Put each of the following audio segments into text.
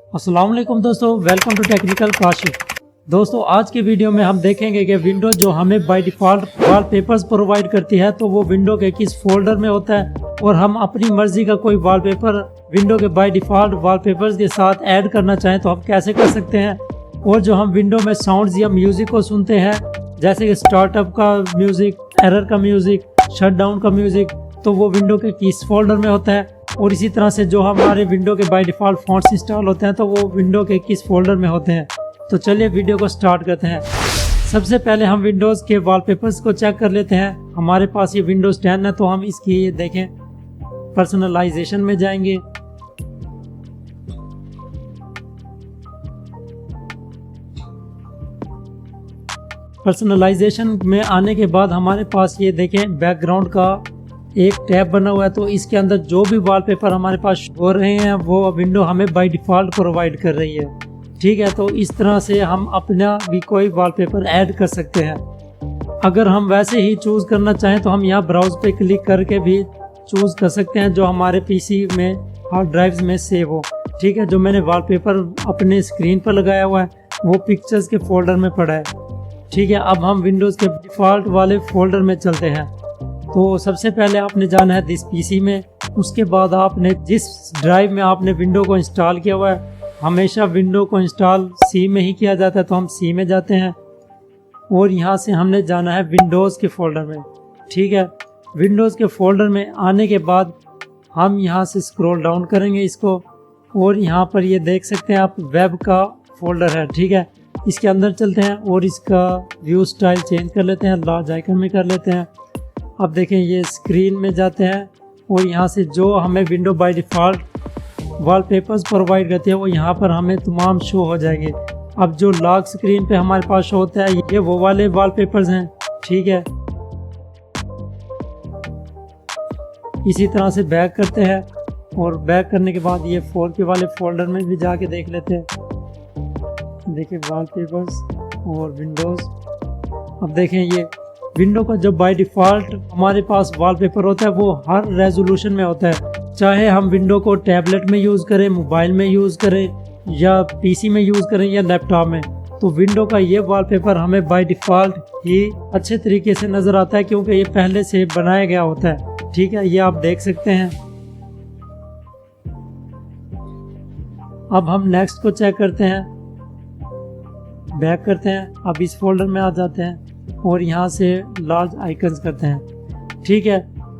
अस्सलाम वालेकुम दोस्तों, वेलकम टू टेक्निकल काशिफ। दोस्तों आज की वीडियो में हम देखेंगे कि विंडो जो हमें बाय डिफ़ॉल्ट वॉलपेपर्स प्रोवाइड करती है तो वो विंडो के किस फोल्डर में होता है और हम अपनी मर्जी का कोई वॉलपेपर विंडो के बाय डिफ़ॉल्ट वॉलपेपर्स के साथ ऐड करना चाहें तो हम कैसे कर सकते हैं। और जो हम विंडो में साउंड्स या म्यूज़िक को सुनते हैं जैसे कि स्टार्टअप का म्यूज़िक, एरर का म्यूज़िक, शटडाउन का म्यूज़िक, तो वो विंडो के किस फोल्डर में होता है। और इसी तरह से जो हमारे विंडो के बाय डिफ़ॉल्ट फॉन्ट्स इंस्टॉल होते हैं तो वो विंडो के किस फोल्डर में होते हैं। तो चलिए वीडियो को स्टार्ट करते हैं। सबसे पहले हम विंडोज़ के वॉलपेपर्स को चेक कर लेते हैं। हमारे पास ये विंडोज़ 10 है तो हम इसकी ये देखें पर्सनलाइजेशन में जाएंगे। पर्सनलाइजेशन में आने के बाद हमारे पास ये देखें बैकग्राउंड का एक टैब बना हुआ है, तो इसके अंदर जो भी वॉलपेपर हमारे पास हो रहे हैं वो विंडो हमें बाय डिफ़ॉल्ट प्रोवाइड कर रही है। ठीक है, तो इस तरह से हम अपना भी कोई वॉलपेपर ऐड कर सकते हैं। अगर हम वैसे ही चूज़ करना चाहें तो हम यहाँ ब्राउज पे क्लिक करके भी चूज़ कर सकते हैं जो हमारे पीसी में हार्ड ड्राइव्स में सेव हो। ठीक है, जो मैंने वॉलपेपर अपने स्क्रीन पर लगाया हुआ है वो पिक्चर्स के फोल्डर में पड़ा है। ठीक है, अब हम विंडोज़ के डिफ़ॉल्ट वाले फोल्डर में चलते हैं। तो सबसे पहले आपने जाना है दिस पीसी में। उसके बाद आपने जिस ड्राइव में आपने विंडो को इंस्टॉल किया हुआ है, हमेशा विंडो को इंस्टॉल सी में ही किया जाता है, तो हम सी में जाते हैं और यहाँ से हमने जाना है विंडोज़ के फोल्डर में। ठीक है, विंडोज़ के फोल्डर में आने के बाद हम यहाँ से स्क्रॉल डाउन करेंगे इसको और यहाँ पर ये देख सकते हैं आप वेब का फोल्डर है। ठीक है, इसके अंदर चलते हैं और इसका व्यू स्टाइल चेंज कर लेते हैं, लार्ज आइकन में कर लेते हैं। अब देखें ये स्क्रीन में जाते हैं और यहाँ से जो हमें window by default wallpapers provide करती है वो यहाँ पर हमें तमाम शो हो जाएंगे। अब जो लॉक स्क्रीन पे हमारे पास शो होता है ये वो वाले वॉलपेपर्स हैं। ठीक है, इसी तरह से बैक करते हैं और बैक करने के बाद ये 4K वाले फोल्डर में भी जाके देख लेते हैं। देखिए वॉलपेपर्स और विंडोज़। अब देखें ये विंडो का जो बाय डिफ़ॉल्ट हमारे पास वॉलपेपर होता है वो हर रेजोल्यूशन में होता है, चाहे हम विंडो को टैबलेट में यूज़ करें, मोबाइल में यूज़ करें या पीसी में यूज़ करें या लैपटॉप में, तो विंडो का ये वॉलपेपर हमें बाय डिफ़ॉल्ट ही अच्छे तरीके से नज़र आता है क्योंकि ये पहले से बनाया गया होता है। ठीक है, ये आप देख सकते हैं। अब हम नेक्स्ट को चेक करते हैं, बैक करते हैं। अब इस फोल्डर में आ जाते हैं और यहाँ से लार्ज आइकन्स करते हैं। ठीक है,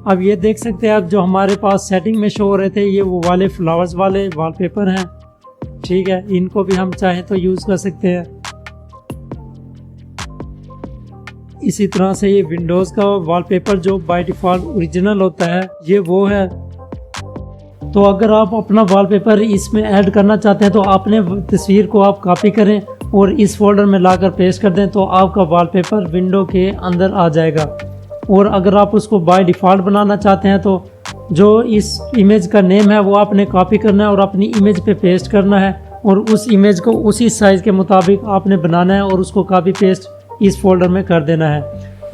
अब ये देख सकते हैं अब जो हमारे पास सेटिंग में शो हो रहे थे ये वो वाले फ्लावर्स वाले वॉलपेपर हैं। ठीक है, इनको भी हम चाहें तो यूज़ कर सकते हैं। इसी तरह से ये विंडोज़ का वॉलपेपर जो बाय डिफ़ॉल्ट ओरिजिनल होता है ये वो है। तो अगर आप अपना वॉलपेपर इसमें ऐड करना चाहते हैं तो अपने तस्वीर को आप कॉपी करें और इस फोल्डर में लाकर पेस्ट कर दें तो आपका वॉलपेपर विंडो के अंदर आ जाएगा। और अगर आप उसको बाय डिफ़ॉल्ट बनाना चाहते हैं तो जो इस इमेज का नेम है वो आपने कॉपी करना है और अपनी इमेज पे पेस्ट करना है और उस इमेज को उसी साइज़ के मुताबिक आपने बनाना है और उसको कॉपी पेस्ट इस फोल्डर में कर देना है।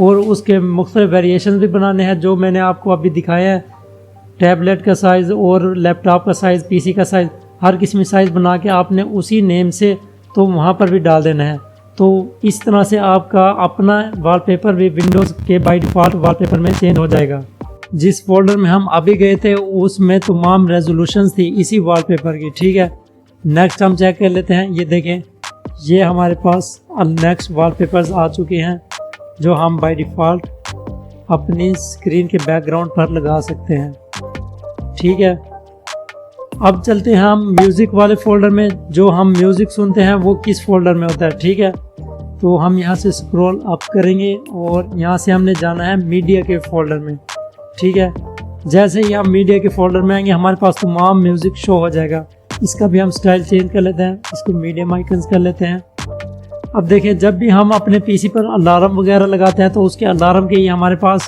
और उसके मुख्तलिफ वेरिएशन भी बनाने हैं जो मैंने आपको अभी दिखाया है, टैबलेट का साइज़ और लैपटॉप का साइज़, पीसी का साइज़, हर किस्म साइज़ बना के आपने उसी नेम से तो वहाँ पर भी डाल देना है। तो इस तरह से आपका अपना वॉलपेपर भी विंडोज़ के बाय डिफ़ॉल्ट वॉलपेपर में चेंज हो जाएगा। जिस फोल्डर में हम अभी गए थे उसमें तमाम रेजोल्यूशंस थी इसी वॉलपेपर की। ठीक है, नेक्स्ट हम चेक कर लेते हैं। ये देखें ये हमारे पास नेक्स्ट वॉलपेपर्स आ चुके हैं जो हम बाय डिफ़ॉल्ट अपनी स्क्रीन के बैकग्राउंड पर लगा सकते हैं। ठीक है, अब चलते हैं हम म्यूज़िक वाले फोल्डर में। जो हम म्यूज़िक सुनते हैं वो किस फोल्डर में होता है। ठीक है, तो हम यहाँ से स्क्रॉल अप करेंगे और यहाँ से हमने जाना है मीडिया के फोल्डर में। ठीक है, जैसे ही हम मीडिया के फोल्डर में आएंगे हमारे पास तमाम म्यूज़िक शो हो जाएगा। इसका भी हम स्टाइल चेंज कर लेते हैं, इसको मीडियम आइकन्स कर लेते हैं। अब देखिए जब भी हम अपने पीसी पर अलार्म वगैरह लगाते हैं तो उसके अलार्म के ही हमारे पास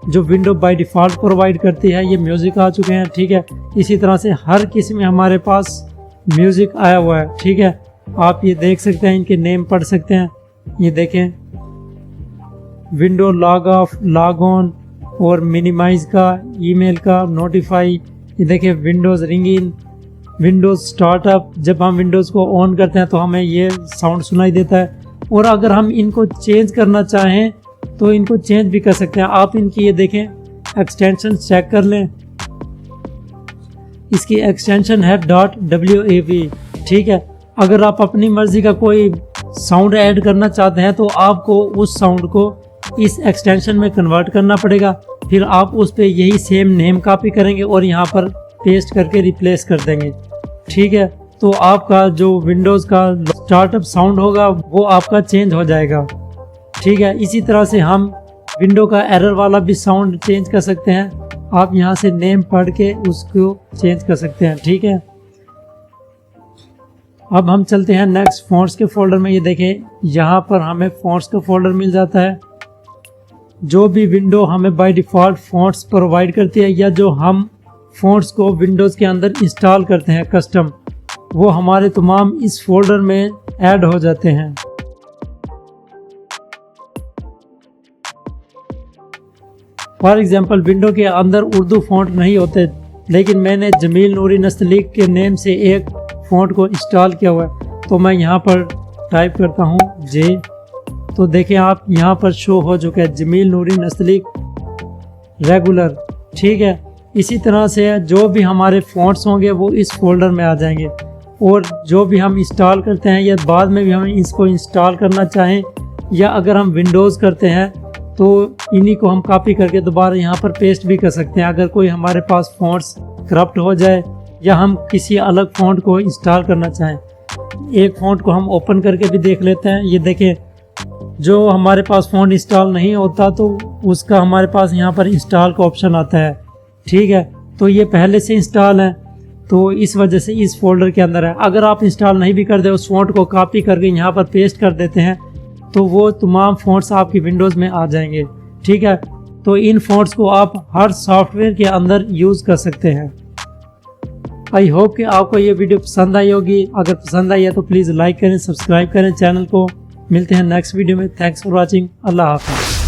जो विंडो बाय डिफ़ॉल्ट प्रोवाइड करती है ये म्यूज़िक आ चुके हैं। ठीक है, इसी तरह से हर किसी में हमारे पास म्यूज़िक आया हुआ है। ठीक है, आप ये देख सकते हैं, इनके नेम पढ़ सकते हैं। ये देखें window log of, log on और मिनिमाइज का, ईमेल का, नोटिफाई, ये देखें Windows ring in, Windows startup, जब हम विंडोज़ को ऑन करते हैं तो हमें ये साउंड सुनाई देता है। और अगर हम इनको चेंज करना चाहें तो इनको चेंज भी कर सकते हैं। आप इनकी ये देखें एक्सटेंशन चेक कर लें, इसकी एक्सटेंशन है .wav, ठीक है। अगर आप अपनी मर्जी का कोई साउंड ऐड करना चाहते हैं तो आपको उस साउंड को इस एक्सटेंशन में कन्वर्ट करना पड़ेगा, फिर आप उस पर यही सेम नेम कॉपी करेंगे और यहाँ पर पेस्ट करके रिप्लेस कर देंगे, ठीक है। तो आपका जो विंडोज़ का स्टार्टअप साउंड होगा वो आपका चेंज हो जाएगा, ठीक है। इसी तरह से हम विंडो का एरर वाला भी साउंड चेंज कर सकते हैं। आप यहाँ से नेम पढ़ के उसको चेंज कर सकते हैं, ठीक है। अब हम चलते हैं नेक्स्ट फ़ॉन्ट्स के फोल्डर में। ये देखें यहाँ पर हमें फ़ॉन्ट्स का फोल्डर मिल जाता है। जो भी विंडो हमें बाय डिफ़ॉल्ट फ़ॉन्ट्स प्रोवाइड करती है या जो हम फ़ॉन्ट्स को विंडोज़ के अंदर इंस्टॉल करते हैं कस्टम, वो हमारे तमाम इस फोल्डर में ऐड हो जाते हैं। फॉर एग्जांपल विंडो के अंदर उर्दू फ़ॉन्ट नहीं होते, लेकिन मैंने जमील नूरी नस्तलीक के नेम से एक फ़ॉन्ट को इंस्टॉल किया हुआ है, तो मैं यहाँ पर टाइप करता हूँ जे, तो देखें आप यहाँ पर शो हो चुका है जमील नूरी नस्तलीक रेगुलर, ठीक है। इसी तरह से जो भी हमारे फ़ॉन्ट्स होंगे वो इस फोल्डर में आ जाएंगे, और जो भी हम इंस्टॉल करते हैं या बाद में भी हम इसको इंस्टॉल करना चाहें या अगर हम विंडोज़ करते हैं तो इन्हीं को हम कॉपी करके दोबारा यहाँ पर पेस्ट भी कर सकते हैं। अगर कोई हमारे पास फ़ॉन्ट्स करप्ट हो जाए या हम किसी अलग फ़ॉन्ट को इंस्टॉल करना चाहें, एक फ़ॉन्ट को हम ओपन करके भी देख लेते हैं। ये देखें जो हमारे पास फ़ॉन्ट इंस्टॉल नहीं होता तो उसका हमारे पास यहाँ पर इंस्टॉल का ऑप्शन आता है, ठीक है। तो ये पहले से इंस्टॉल है तो इस वजह से इस फोल्डर के अंदर है। अगर आप इंस्टॉल नहीं भी कर दे, उस फ़ॉन्ट को कॉपी करके यहाँ पर पेस्ट कर देते हैं तो वो तमाम फ़ॉन्ट्स आपकी विंडोज़ में आ जाएंगे, ठीक है। तो इन फ़ॉन्ट्स को आप हर सॉफ्टवेयर के अंदर यूज़ कर सकते हैं। आई होप कि आपको ये वीडियो पसंद आई होगी। अगर पसंद आई है तो प्लीज़ लाइक करें, सब्सक्राइब करें चैनल को। मिलते हैं नेक्स्ट वीडियो में। Thanks for watching. अल्लाह हाफ़िज़।